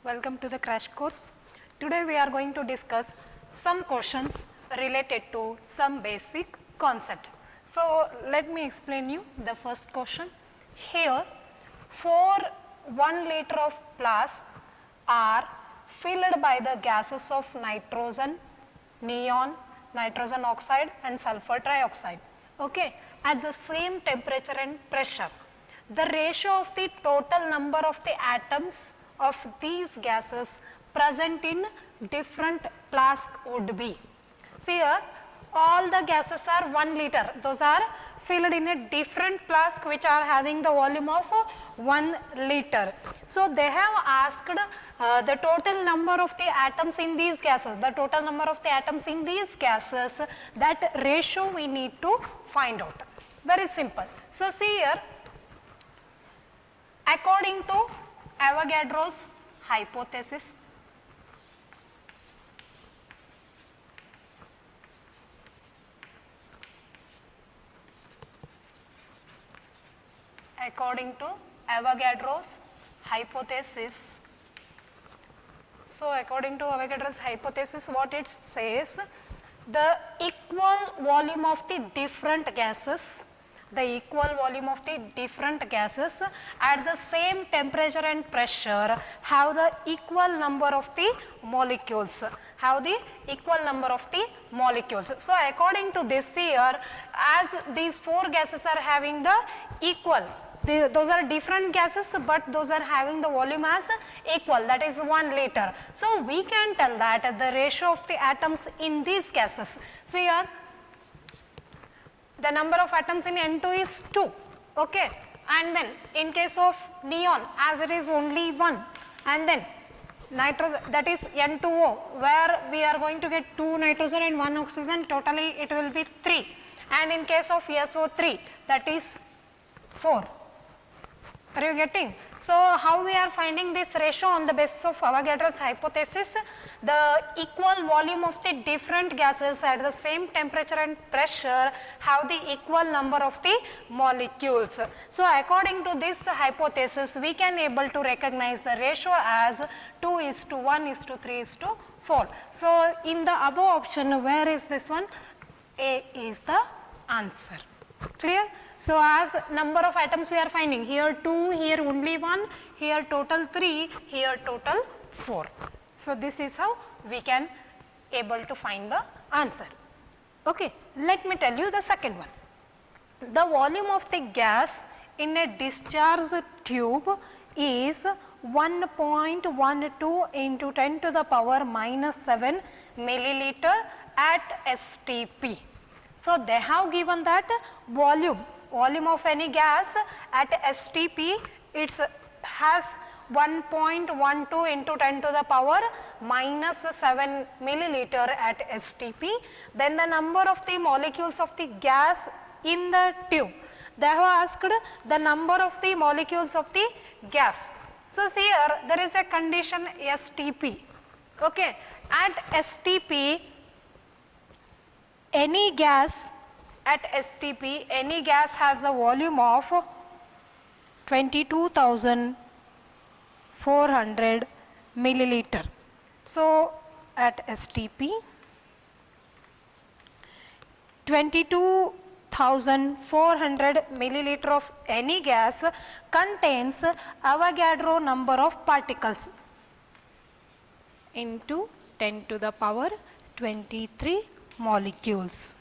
Welcome to the crash course. Today we are going to discuss some questions related to some basic concept. So let me explain you the first question. Here for 1 liter of flask are filled by the gases of nitrogen, neon, nitrogen oxide and sulfur trioxide, okay, at the same temperature and pressure. The ratio of the total number of the atoms of these gases present in different flask would be. See here, all the gases are 1 liter. Those are filled in a different flask which are having the volume of 1 liter. So they have asked the total number of the atoms in these gases, the total number of the atoms in these gases, that ratio we need to find out. Very simple. So see here, according to Avogadro's hypothesis, according to Avogadro's hypothesis, so according to Avogadro's hypothesis, what it says, the equal volume of the different gases, the equal volume of the different gases at the same temperature and pressure have the equal number of the molecules, have the equal number of the molecules. So according to this here, as these 4 gases are having the equal, those are different gases but those are having the volume as equal, that is 1 liter. So we can tell that the ratio of the atoms in these gases, see here, the number of atoms in N2 is 2, okay, and then in case of neon, as it is only 1, and then nitrogen, that is N2O, where we are going to get 2 nitrogen and 1 oxygen, totally it will be 3, and in case of SO3, that is 4. Are you getting? So how we are finding this ratio? On the basis of Avogadro's hypothesis, the equal volume of the different gases at the same temperature and pressure have the equal number of the molecules. So according to this hypothesis, we can able to recognize the ratio as 2:1:3:4. So in the above option, where is this one? A is the answer. Clear? So as number of atoms we are finding, here 2, here only 1, here total 3, here total 4. So this is how we can able to find the answer. Okay, let me tell you the second one. The volume of the gas in a discharge tube is 1.12 into 10 to the power minus 7 milliliter at STP. So they have given that volume of any gas at STP, it has 1.12 into 10 to the power minus 7 milliliter at STP. Then the number of the molecules of the gas in the tube. They have asked the number of the molecules of the gas. So see here, there is a condition STP. Okay, at STP, any gas at STP, any gas has a volume of 22,400 milliliter. So at STP, 22,400 milliliter of any gas contains Avogadro number of particles into 10 to the power 23 molecules.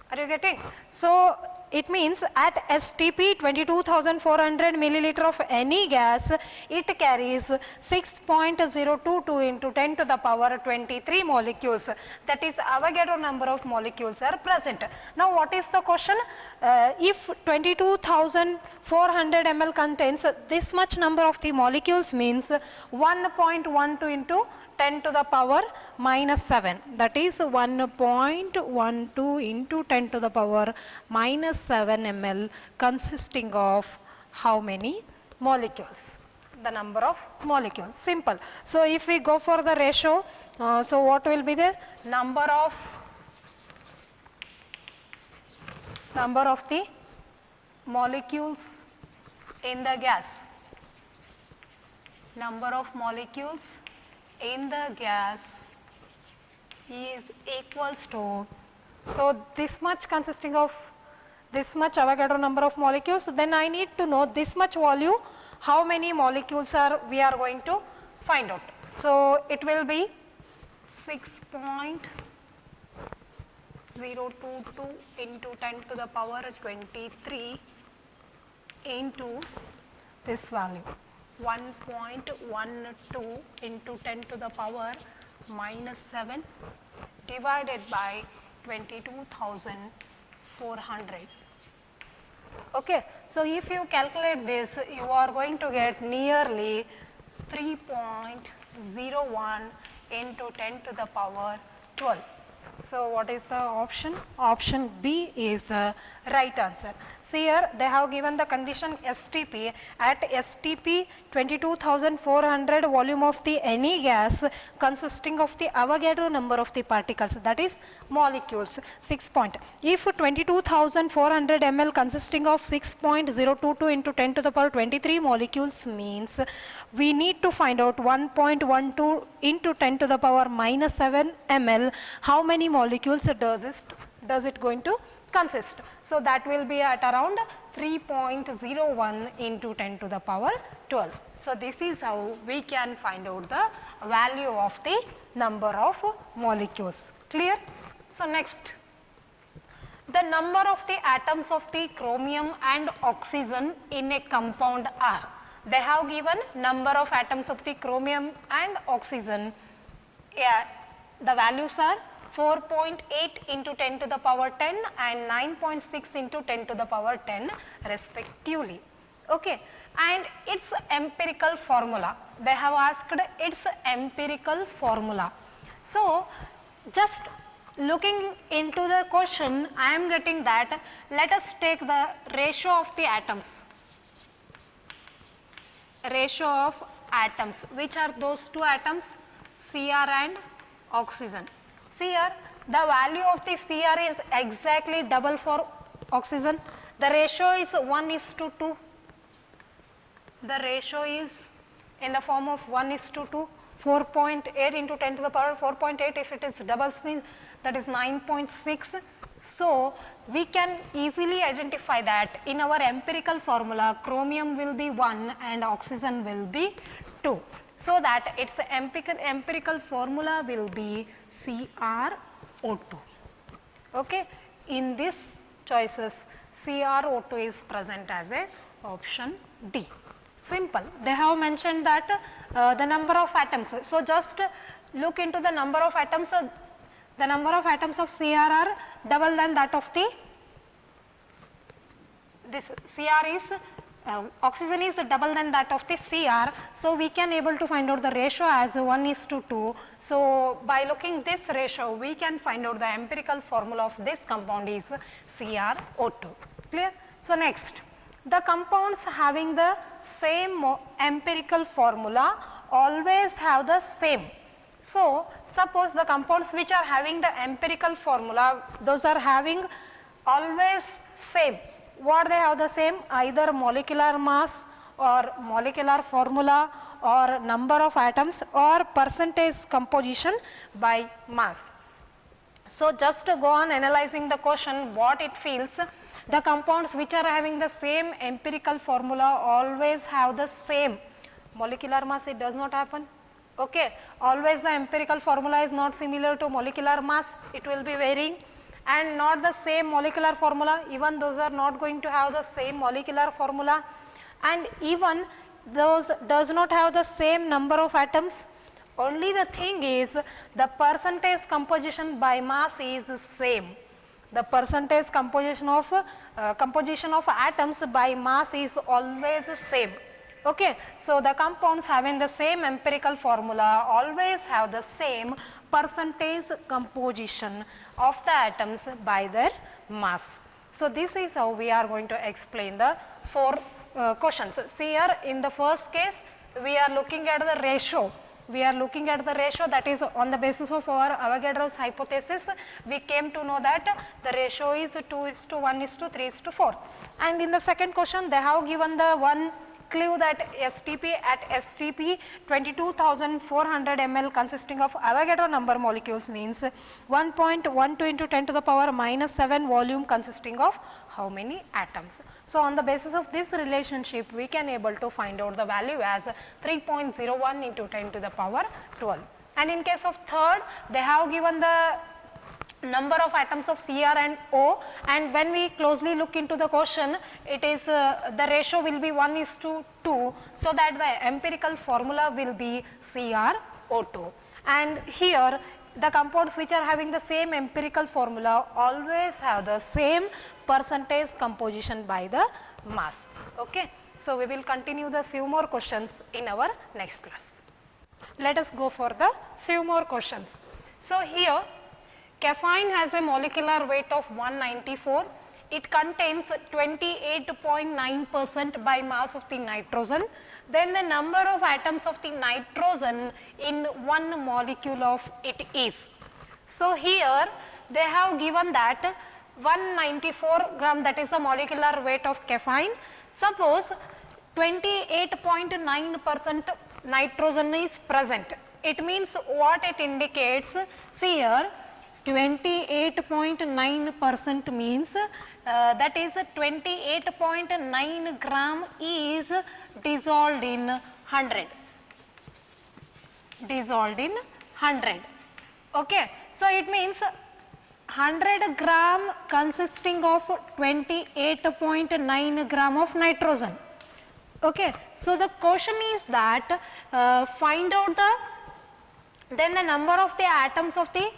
Are you getting? So it means at STP 22,400 milliliter of any gas, it carries 6.022 into 10 to the power 23 molecules. That is Avogadro number of molecules are present. Now what is the question? If 22,400 ml contains this much number of the molecules, means 1.12 into 10 to the power minus 7, that is 1.12 into 10 to the power minus 7 ml consisting of how many molecules? The number of molecules. Simple. So if we go for the ratio, so what will be the number of the molecules in the gas, number of molecules in the gas is equals to, so this much consisting of this much Avogadro number of molecules, then I need to know this much volume, how many molecules are we are going to find out. So it will be 6.022 into 10 to the power 23 into this value 1.12 into 10 to the power minus 7 divided by 22,400. Okay. So, if you calculate this, you are going to get nearly 3.01 into 10 to the power 12. So, what is the option? Option B is the right answer. See here, they have given the condition STP. At STP 22,400 volume of the any gas consisting of the Avogadro number of the particles, that is molecules. 6 point. If 22,400 ml consisting of 6.022 into 10 to the power 23 molecules means we need to find out 1.12 into 10 to the power minus 7 ml, how many molecules does it going to consist. So, that will be at around 3.01 into 10 to the power 12. So, this is how we can find out the value of the number of molecules. Clear? So, next, the number of the atoms of the chromium and oxygen in a compound are. They have given number of atoms of the chromium and oxygen. Yeah, the values are 4.8 into 10 to the power 10 and 9.6 into 10 to the power 10 respectively. Okay. And its empirical formula, they have asked its empirical formula. So, just looking into the question, I am getting that, let us take the ratio of the atoms. Ratio of atoms, which are those two atoms, Cr and oxygen. See here, the value of the Cr is exactly double for oxygen. The ratio is 1:2. The ratio is in the form of 1:2. 4.8 into 10 to the power 4.8, if it is doubles means that is 9.6. So, we can easily identify that in our empirical formula chromium will be 1 and oxygen will be 2. So, that its empirical formula will be CrO2. Okay. In these choices CrO2 is present as a option D. Simple. They have mentioned that the number of atoms. So, just look into the number of atoms. The number of atoms of Cr are double than that of the this Cr is oxygen is double than that of the Cr. So, we can able to find out the ratio as 1:2. So, by looking this ratio we can find out the empirical formula of this compound is CrO2. Clear? So, next, the compounds having the same empirical formula always have the same. So, suppose the compounds which are having the empirical formula, those are having always same. What they have the same? Either molecular mass or molecular formula or number of atoms or percentage composition by mass. So, just to go on analyzing the question, what it feels, the compounds which are having the same empirical formula always have the same molecular mass, it does not happen. Okay. Always the empirical formula is not similar to molecular mass, it will be varying, and not the same molecular formula, even those are not going to have the same molecular formula, and even those does not have the same number of atoms. Only the thing is the percentage composition by mass is same. The percentage composition of atoms by mass is always same. Okay. So, the compounds having the same empirical formula always have the same percentage composition of the atoms by their mass. So, this is how we are going to explain the 4 questions. See here, in the first case we are looking at the ratio. we are looking at the ratio, that is on the basis of our Avogadro's hypothesis, we came to know that the ratio is 2:1:3:4. And in the second question, they have given the one clue that STP at STP 22,400 ml consisting of Avogadro number molecules means 1.12 into 10 to the power minus 7 volume consisting of how many atoms. So, on the basis of this relationship, we can able to find out the value as 3.01 into 10 to the power 12. And in case of third, they have given the number of atoms of Cr and O, and when we closely look into the question, it is the ratio will be 1:2, so that the empirical formula will be CrO2. And here the compounds which are having the same empirical formula always have the same percentage composition by the mass. Okay. So, we will continue the few more questions in our next class. Let us go for the few more questions. So, here caffeine has a molecular weight of 194. It contains 28.9% by mass of the nitrogen. Then the number of atoms of the nitrogen in one molecule of it is. So, here they have given that 194 gram, that is the molecular weight of caffeine. Suppose 28.9% nitrogen is present. It means what it indicates, see here 28.9% means that is 28.9 gram is dissolved in 100. Dissolved in 100. Okay. So, it means 100 gram consisting of 28.9 gram of nitrogen. Okay. So, the question is that find out the number of the atoms of the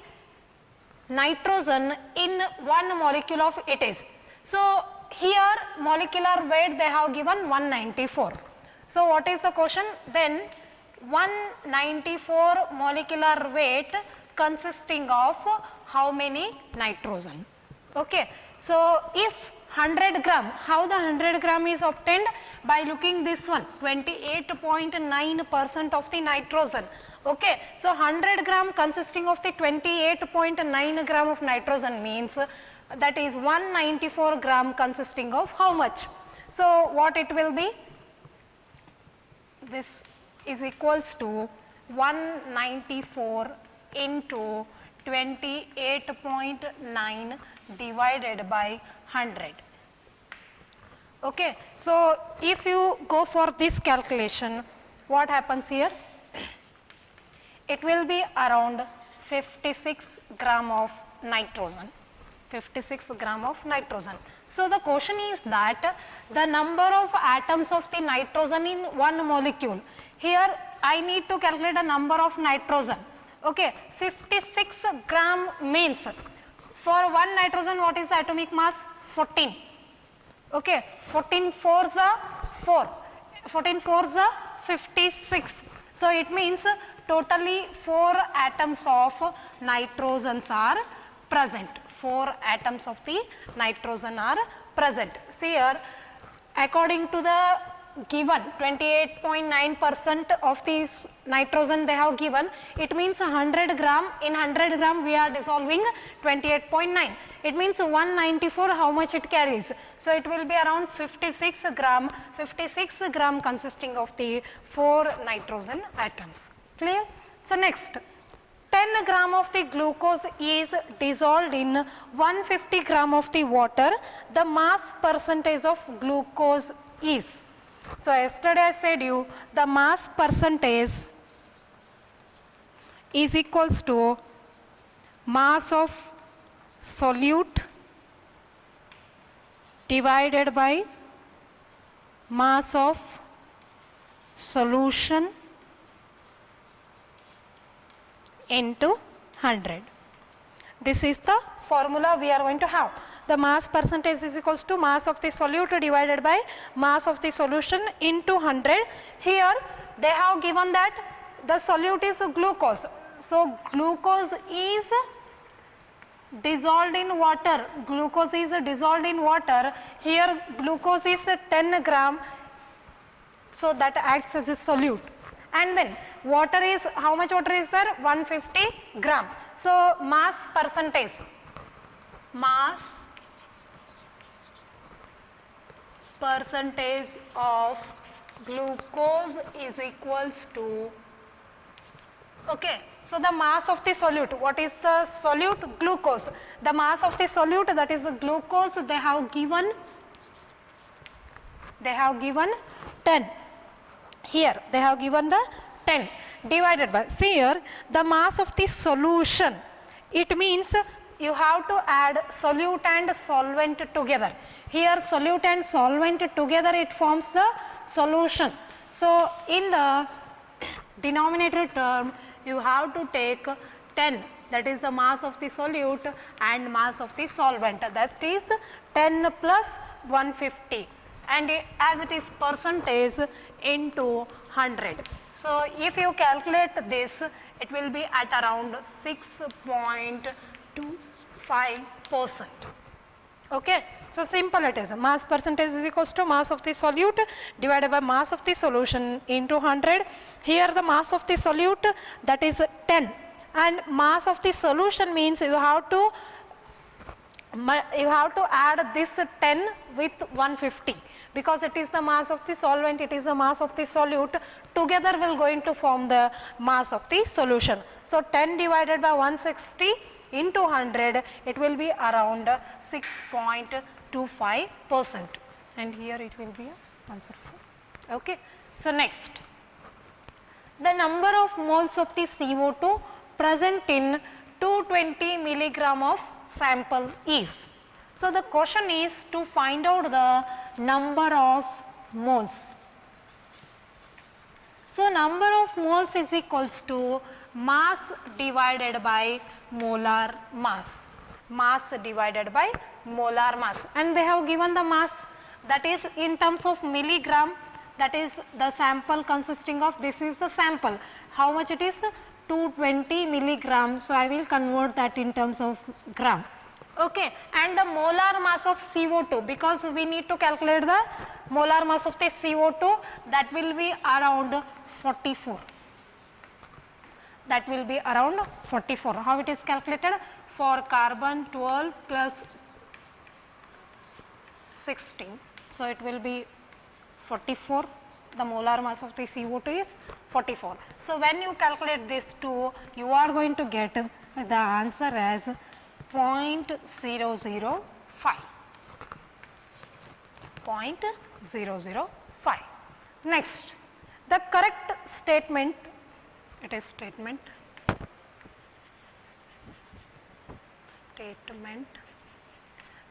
nitrogen in one molecule of it is. So, here molecular weight they have given 194. So, what is the question? Then 194 molecular weight consisting of how many nitrogen? Okay. So, if 100 gram, how the 100 gram is obtained? By looking this one, 28.9% of the nitrogen. Okay. So, 100 gram consisting of the 28.9 gram of nitrogen means that is 194 gram consisting of how much? So, what it will be? This is equals to 194 into 28.9 divided by 100. Okay. So, if you go for this calculation, what happens here? It will be around 56 gram of nitrogen. 56 gram of nitrogen. So, the question is that the number of atoms of the nitrogen in one molecule. Here I need to calculate the number of nitrogen. Okay. 56 gram means for one nitrogen what is the atomic mass? 14. Okay. 14 fours are 4. 14 fours are 56. So, it means totally 4 atoms of nitrogens are present. 4 atoms of the nitrogen are present. See here, according to the given 28.9% of the nitrogen they have given, it means 100 gram, in 100 gram we are dissolving 28.9. It means 194 how much it carries. So, it will be around 56 gram consisting of the 4 nitrogen atoms. Clear? So, next 10 gram of the glucose is dissolved in 150 gram of the water. The mass percentage of glucose is. So, yesterday I said you the mass percentage is equals to mass of solute divided by mass of solution into 100. This is the formula we are going to have. The mass percentage is equals to mass of the solute divided by mass of the solution into 100. Here they have given that the solute is glucose. So, glucose is dissolved in water. Glucose is dissolved in water. Here glucose is 10 gram. So, that acts as a solute. And then water is, how much water is there? 150 gram. So mass percentage of glucose is equals to, okay, so the mass of the solute, what is the solute? Glucose. The mass of the solute, that is the glucose, they have given 10. Here they have given the 10 divided by, see here, the mass of the solution, it means you have to add solute and solvent together. Here solute and solvent together, it forms the solution. So in the denominator term, you have to take 10, that is the mass of the solute and mass of the solvent, that is 10 plus 150, and as it is percentage into 100. So if you calculate this, it will be at around 6.25%. Okay. So simple it is, mass percentage is equals to mass of the solute divided by mass of the solution into 100. Here the mass of the solute, that is 10, and mass of the solution means you have to add this 10 with 150, because it is the mass of the solvent, it is the mass of the solute, together will going to form the mass of the solution. So 10 divided by 160 into 100, it will be around 6.25%, and here it will be answer 4. Okay. So next, the number of moles of the CO2 present in 220 milligram of sample is. So the question is to find out the number of moles. So number of moles is equals to mass divided by molar mass, divided by molar mass, and they have given the mass, that is in terms of milligram, that is the sample consisting of, this is the sample, how much it is? 220 milligrams. So I will convert that in terms of gram. Okay. And the molar mass of CO2, because we need to calculate the molar mass of the CO2, that will be around 44. That will be around 44. How it is calculated? For carbon 12 plus 16. So it will be 44. The molar mass of the CO2 is 44. So when you calculate this two, you are going to get the answer as 0.005. 0.005. Next, the correct statement, it is statement,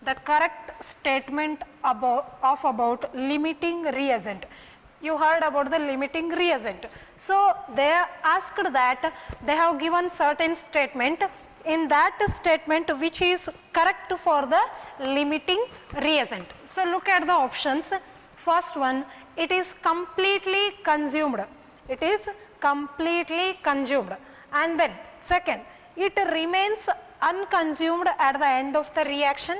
the correct statement about limiting reagent. You heard about the limiting reagent. So they asked that, they have given certain statement, in that statement which is correct for the limiting reagent. So look at the options. First one, it is completely consumed. It is completely consumed. And then second, it remains unconsumed at the end of the reaction.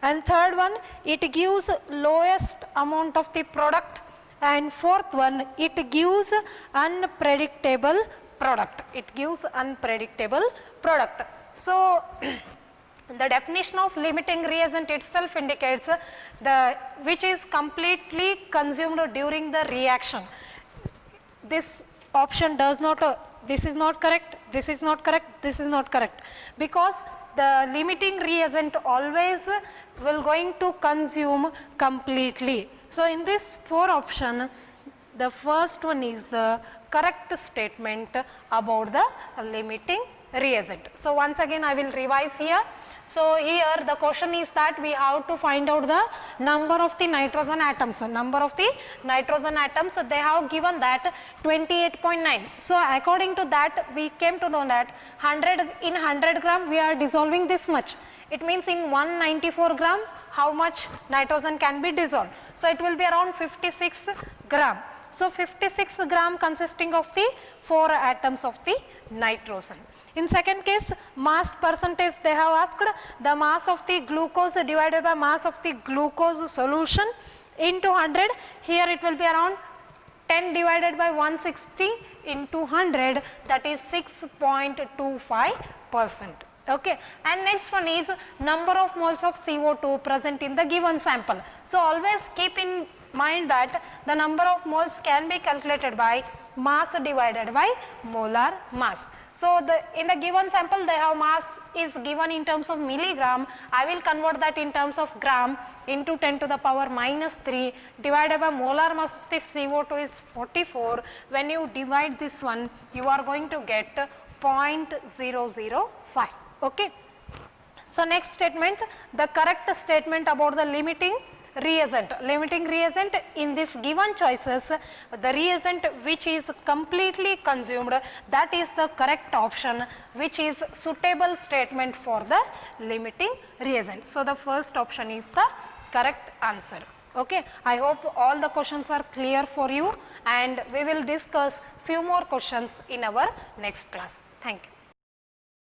And third one, it gives lowest amount of the product. And fourth one, it gives unpredictable product. It gives unpredictable product. So the definition of limiting reagent itself indicates the which is completely consumed during the reaction. This option does not, this is not correct, this is not correct, this is not correct, because the limiting reagent always will going to consume completely. So in this four option, the first one is the correct statement about the limiting reagent. So once again I will revise here. So here the question is that we have to find out the number of the nitrogen atoms. Number of the nitrogen atoms, they have given that 28.9. So according to that, we came to know that 100 gram we are dissolving this much. It means in 194 gram how much nitrogen can be dissolved. So it will be around 56 gram. So 56 gram consisting of the 4 atoms of the nitrogen. In second case, mass percentage, they have asked the mass of the glucose divided by mass of the glucose solution into 100. Here it will be around 10 divided by 160 into 100, that is 6.25%. Okay, and next one is number of moles of CO2 present in the given sample. So always keep in mind that the number of moles can be calculated by mass divided by molar mass. So in the given sample they have mass is given in terms of milligram. I will convert that in terms of gram into 10 to the power minus 3 divided by molar mass of this CO2 is 44. When you divide this one, you are going to get 0.005. Okay. So next statement, the correct statement about the limiting reagent. Limiting reagent, in this given choices, the reagent which is completely consumed, that is the correct option, which is suitable statement for the limiting reagent. So the first option is the correct answer. Okay, I hope all the questions are clear for you, and we will discuss few more questions in our next class. Thank you.